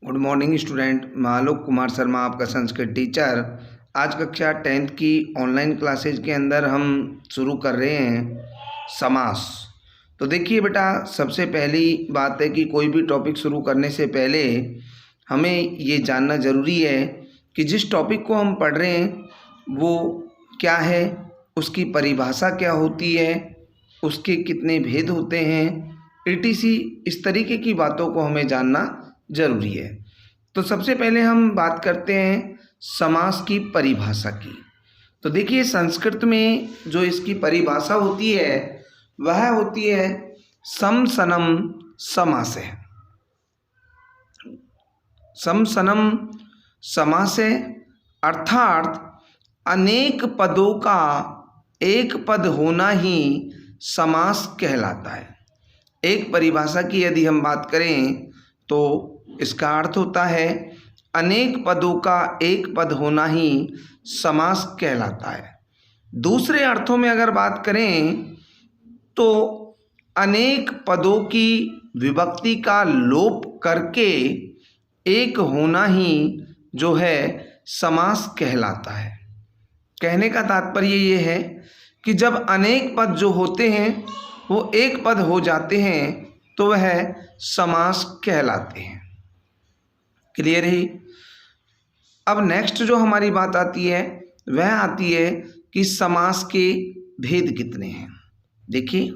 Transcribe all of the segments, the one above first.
Good morning student. मैं आलोक कुमार शर्मा, आपका Sanskrit teacher. आज कक्षा 10th की ऑनलाइन क्लासेज के अंदर हम शुरू कर रहे हैं समास। तो देखिए बेटा, सबसे पहली बात है कि कोई भी टॉपिक शुरू करने से पहले हमें ये जानना ज़रूरी है कि जिस टॉपिक को हम पढ़ रहे हैं वो क्या है, उसकी परिभाषा क्या होती है, उसके कितने भेद होते हैं, etc। इस तरीके की बातों को हमें जानना जरूरी है। तो सबसे पहले हम बात करते हैं समास की परिभाषा की। तो देखिए, संस्कृत में जो इसकी परिभाषा होती है वह होती है सम सनम समासः। सम सनम समासः अर्थात अनेक पदों का एक पद होना ही समास कहलाता है। एक परिभाषा की यदि हम बात करें तो इसका अर्थ होता है अनेक पदों का एक पद होना ही समास कहलाता है। दूसरे अर्थों में अगर बात करें तो अनेक पदों की विभक्ति का लोप करके एक होना ही जो है समास कहलाता है। कहने का तात्पर्य ये है कि जब अनेक पद जो होते हैं वो एक पद हो जाते हैं तो वह समास कहलाते हैं। क्लियर है? अब नेक्स्ट जो हमारी बात आती है वह आती है कि समास के भेद कितने हैं। देखिए,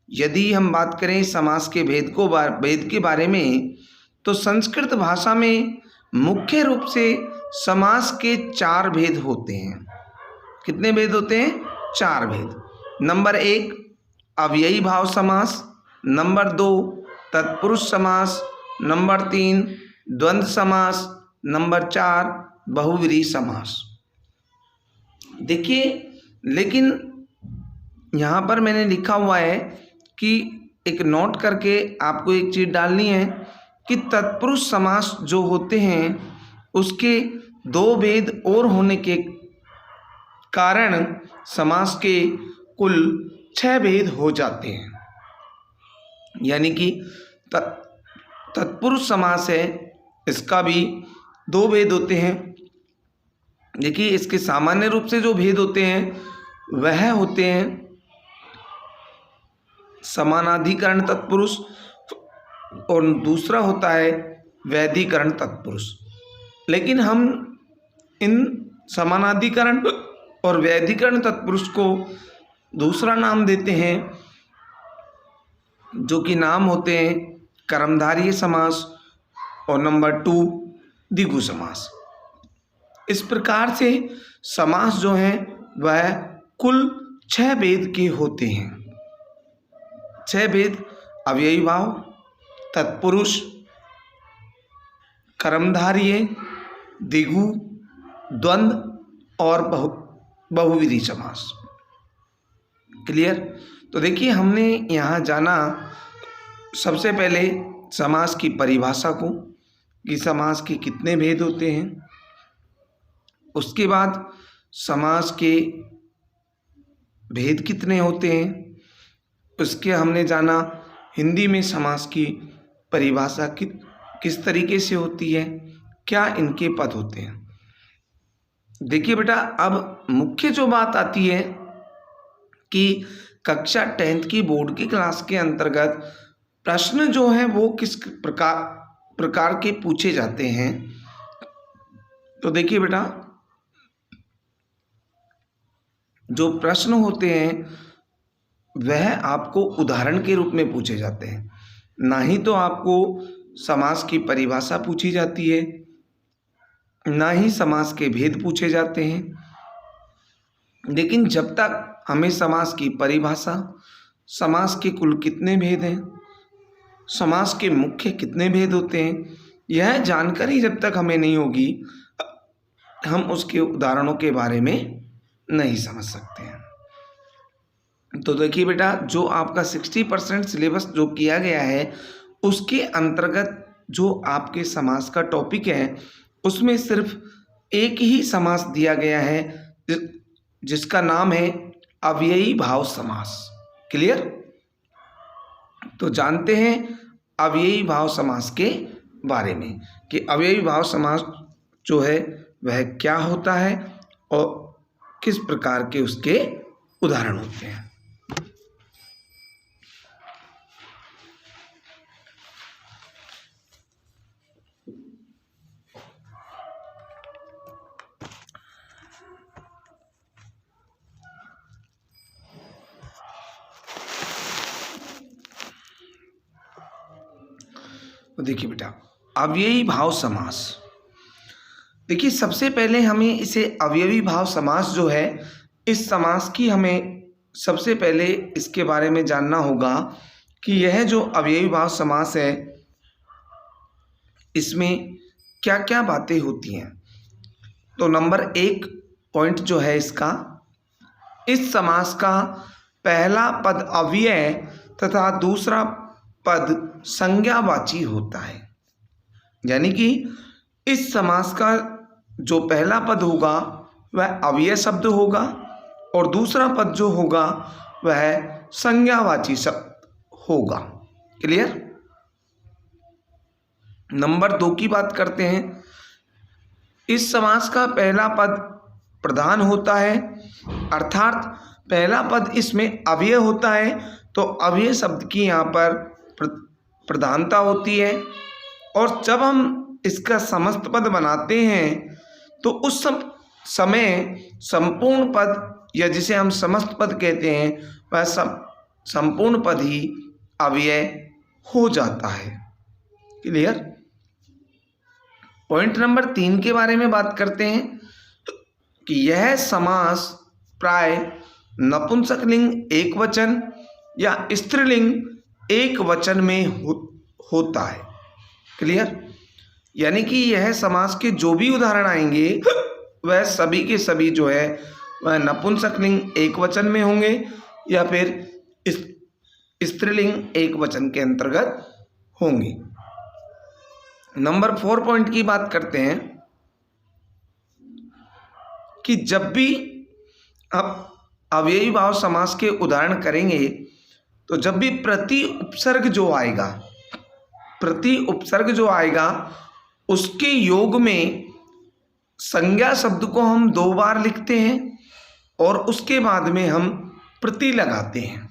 यदि हम बात करें समास के भेद के बारे में तो संस्कृत भाषा में मुख्य रूप से समास के 4 भेद होते हैं। कितने भेद होते हैं? 4 भेद। नंबर 1 अव्ययी भाव समास, नंबर 2 तत्पुरुष समास, नंबर 3 द्वंद्व समास, नंबर 4 बहुव्रीहि समास। देखिए, लेकिन यहाँ पर मैंने लिखा हुआ है कि एक नोट करके आपको एक चीज़ डालनी है कि तत्पुरुष समास जो होते हैं उसके 2 भेद और होने के कारण समास के कुल 6 भेद हो जाते हैं। यानी कि तत्पुरुष समास है, इसका भी 2 भेद होते हैं। देखिए, इसके सामान्य रूप से जो भेद होते हैं वह होते हैं समानाधिकरण तत्पुरुष और दूसरा होता है वैधिकरण तत्पुरुष। लेकिन हम इन समानाधिकरण और वैधिकरण तत्पुरुष को दूसरा नाम देते हैं जो कि नाम होते हैं कर्मधारय समास और नंबर 2 द्विगु समास। इस प्रकार से समास जो हैं वह कुल 6 भेद के होते हैं। 6 भेद: अव्ययी भाव, तत्पुरुष, कर्मधारय, द्विगु, द्वंद्व और बहुव्रीहि समास। क्लियर? तो देखिए, हमने यहाँ जाना सबसे पहले समास की परिभाषा को कि समास के कितने भेद होते हैं। उसके बाद समास के भेद कितने होते हैं। उसके हमने जाना हिंदी में समास की परिभाषा किस तरीके से होती है, क्या इनके पद होते हैं। देखिए बेटा, अब मुख्य जो बात आती है कि कक्षा 10th की बोर्ड की क्लास के अंतर्गत प्रश्न जो हैं वो किस प्रकार के पूछे जाते हैं। तो देखिए बेटा, जो प्रश्न होते हैं वह आपको उदाहरण के रूप में पूछे जाते हैं, ना ही तो आपको समास की परिभाषा पूछी जाती है, ना ही समास के भेद पूछे जाते हैं। लेकिन जब तक हमें समास की परिभाषा, समास के कुल कितने भेद हैं, समास के मुख्य कितने भेद होते हैं, यह जानकारी जब तक हमें नहीं होगी हम उसके उदाहरणों के बारे में नहीं समझ सकते हैं। तो देखिए बेटा, जो आपका 60% सिलेबस जो किया गया है उसके अंतर्गत जो आपके समास का टॉपिक है उसमें सिर्फ एक ही समास दिया गया है जिसका नाम है अव्ययी भाव समास। क्लियर? तो जानते हैं अव्ययी भाव समास के बारे में कि अवयवी भाव समास जो है वह क्या होता है और किस प्रकार के उसके उदाहरण होते हैं। तो देखिए बेटा, अवयवी भाव समास, देखिए सबसे पहले हमें इसे अवयवी भाव समास जो है, इस समास की हमें सबसे पहले इसके बारे में जानना होगा कि यह जो अवयवी भाव समास है इसमें क्या क्या बातें होती हैं। तो नंबर 1 पॉइंट जो है इसका, इस समास का पहला पद अव्यय तथा दूसरा पद संज्ञावाची होता है। यानी कि इस समास का जो पहला पद होगा वह अव्यय शब्द होगा और दूसरा पद जो होगा वह संज्ञावाची शब्द होगा। क्लियर। नंबर 2 की बात करते हैं। इस समास का पहला पद प्रधान होता है, अर्थात पहला पद इसमें अव्यय होता है, तो अव्यय शब्द की यहाँ पर प्रधानता होती है। और जब हम इसका समस्त पद बनाते हैं तो उस समय संपूर्ण पद या जिसे हम समस्त पद कहते हैं वह संपूर्ण पद ही अव्यय हो जाता है। क्लियर। पॉइंट नंबर 3 के बारे में बात करते हैं कि यह समास प्राय नपुंसकलिंग एक वचन या स्त्रीलिंग एक वचन में होता है। क्लियर। यानी कि यह समास के जो भी उदाहरण आएंगे वह सभी के सभी जो है वह नपुंसकलिंग एक वचन में होंगे या फिर स्त्रीलिंग एक वचन के अंतर्गत होंगे। नंबर 4 पॉइंट की बात करते हैं कि जब भी आप अवयवी भाव समास के उदाहरण करेंगे तो जब भी प्रति उपसर्ग जो आएगा उसके योग में संज्ञा शब्द को हम 2 बार लिखते हैं और उसके बाद में हम प्रति लगाते हैं।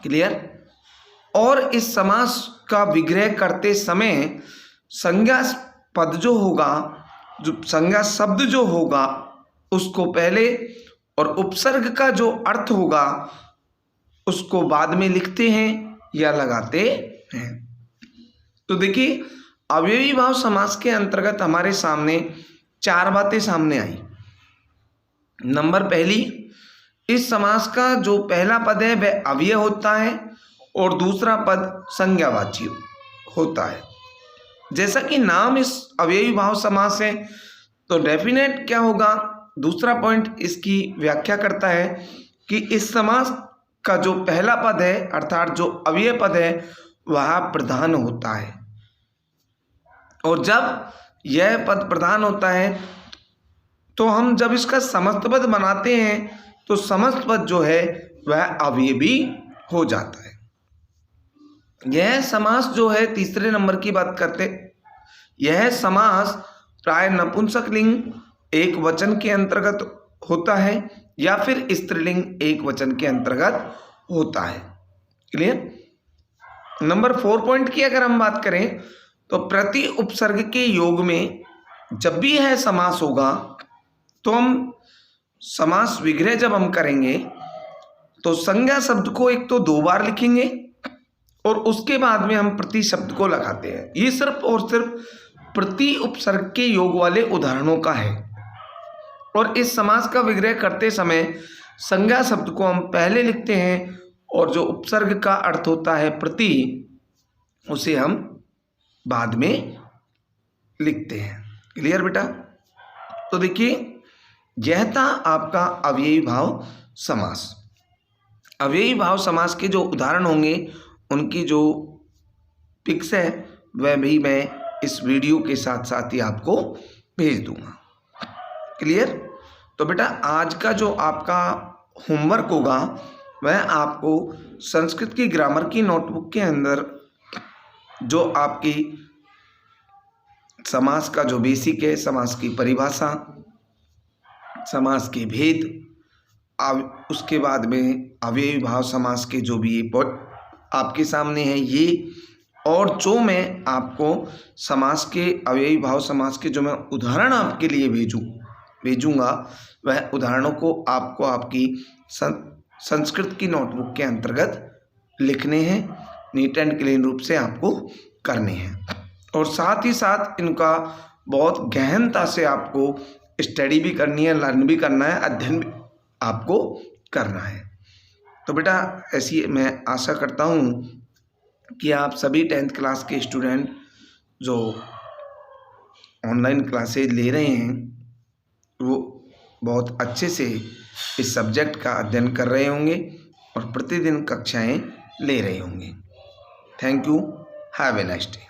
क्लियर। और इस समास का विग्रह करते समय संज्ञा पद जो होगा, जो संज्ञा शब्द जो होगा उसको पहले और उपसर्ग का जो अर्थ होगा उसको बाद में लिखते हैं या लगाते हैं। तो देखिए अवयवी भाव समास के अंतर्गत हमारे सामने 4 बातें सामने आई। नंबर पहली, इस समास का जो पहला पद है वह अव्यय होता है और दूसरा पद संज्ञावाची होता है। जैसा कि नाम इस अवयवी भाव समास है तो डेफिनेट क्या होगा, दूसरा पॉइंट इसकी व्याख्या करता है कि इस समास का जो पहला पद है अर्थात जो अव्यय पद है वह प्रधान होता है। और जब यह पद प्रधान होता है तो हम जब इसका समस्त पद बनाते हैं तो समस्त पद जो है वह अवयवी हो जाता है। यह समास जो है तीसरे नंबर की बात करते, यह समास प्राय नपुंसकलिंग एक वचन के अंतर्गत होता है या फिर स्त्रीलिंग एक वचन के अंतर्गत होता है। क्लियर। नंबर 4 पॉइंट की अगर हम बात करें तो प्रति उपसर्ग के योग में जब भी यह समास होगा तो हम समास विग्रह जब हम करेंगे तो संज्ञा शब्द को एक तो 2 बार लिखेंगे और उसके बाद में हम प्रति शब्द को लगाते हैं। ये सिर्फ और सिर्फ प्रति उपसर्ग के योग वाले उदाहरणों का है। और इस समास का विग्रह करते समय संज्ञा शब्द को हम पहले लिखते हैं और जो उपसर्ग का अर्थ होता है प्रति, उसे हम बाद में लिखते हैं। क्लियर बेटा। तो देखिए यह था आपका अवयवी भाव समास। अवयवी भाव समास के जो उदाहरण होंगे उनकी जो पिक्स है वह भी मैं इस वीडियो के साथ साथ ही आपको भेज दूंगा। क्लियर। तो बेटा आज का जो आपका होमवर्क होगा वह आपको संस्कृत की ग्रामर की नोटबुक के अंदर जो आपकी समास का जो बेसिक है, समास की परिभाषा, समास के भेद, उसके बाद में अव्ययी भाव समास के जो भी ये आपके सामने है ये, और जो मैं आपको समास के अव्ययी भाव समास के जो मैं उदाहरण आपके लिए भेजूंगा वह उदाहरणों को आपको आपकी संस्कृत की नोटबुक के अंतर्गत लिखने हैं, नीट एंड क्लीन रूप से आपको करने हैं, और साथ ही साथ इनका बहुत गहनता से आपको स्टडी भी करनी है, लर्न भी करना है, अध्ययन भी आपको करना है। तो बेटा ऐसी मैं आशा करता हूँ कि आप सभी 10th क्लास के स्टूडेंट जो ऑनलाइन क्लासेज ले रहे हैं वो बहुत अच्छे से इस सब्जेक्ट का अध्ययन कर रहे होंगे और प्रतिदिन कक्षाएं ले रहे होंगे। Thank you, have a nice day.